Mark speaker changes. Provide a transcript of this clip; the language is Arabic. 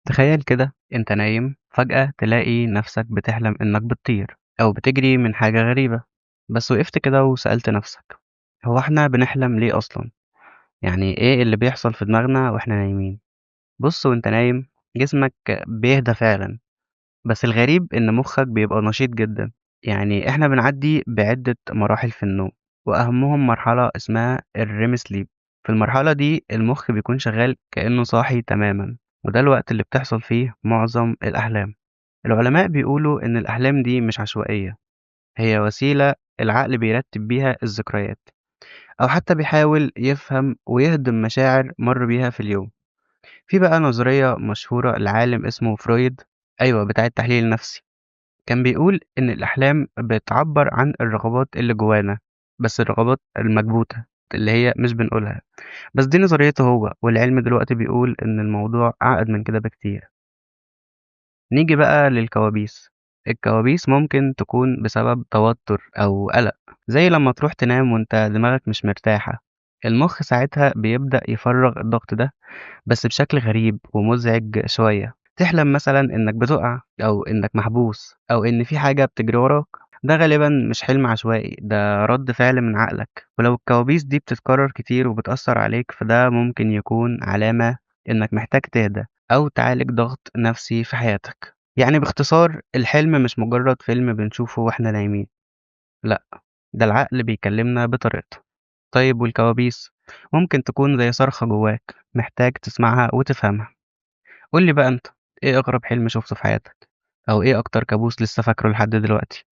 Speaker 1: تخيل كده انت نايم فجأة تلاقي نفسك بتحلم انك بتطير او بتجري من حاجة غريبة. بس وقفت كده وسألت نفسك، هو احنا بنحلم ليه اصلا؟ يعني ايه اللي بيحصل في دماغنا واحنا نايمين؟ بص، وانت نايم جسمك بيهدى فعلا، بس الغريب ان مخك بيبقى نشيط جدا. يعني احنا بنعدي بعدة مراحل في النوم، واهمهم مرحلة اسمها الريم سليب. في المرحلة دي المخ بيكون شغال كأنه صاحي تماما، وده الوقت اللي بتحصل فيه معظم الأحلام. العلماء بيقولوا إن الأحلام دي مش عشوائية، هي وسيلة العقل بيرتب بيها الذكريات، أو حتى بيحاول يفهم ويهضم مشاعر مر بيها في اليوم. في بقى نظرية مشهورة لعالم اسمه فرويد، أيوة، بتاع التحليل النفسي، كان بيقول إن الأحلام بتعبر عن الرغبات اللي جوانا، بس الرغبات المكبوتة اللي هي مش بنقولها. بس دي نظريته هو، والعلم دلوقتي بيقول إن الموضوع أعقد من كده بكتير. نيجي بقى للكوابيس. الكوابيس ممكن تكون بسبب توتر أو قلق، زي لما تروح تنام وانت دماغك مش مرتاحة. المخ ساعتها بيبدأ يفرغ الضغط ده، بس بشكل غريب ومزعج شوية. تحلم مثلا إنك بتقع، أو إنك محبوس، أو إن في حاجة بتجري وراك. ده غالبا مش حلم عشوائي، ده رد فعل من عقلك. ولو الكوابيس دي بتتكرر كتير وبتأثر عليك، فده ممكن يكون علامة إنك محتاج تهدى أو تعالج ضغط نفسي في حياتك. يعني باختصار، الحلم مش مجرد فيلم بنشوفه واحنا نايمين، لأ، ده العقل بيكلمنا بطريقته. طيب والكوابيس؟ ممكن تكون زي صرخة جواك محتاج تسمعها وتفهمها. قول لي بقى انت، ايه اغرب حلم شفته في حياتك؟ او ايه اكتر كابوس لسه فاكره لحد دلوقتي؟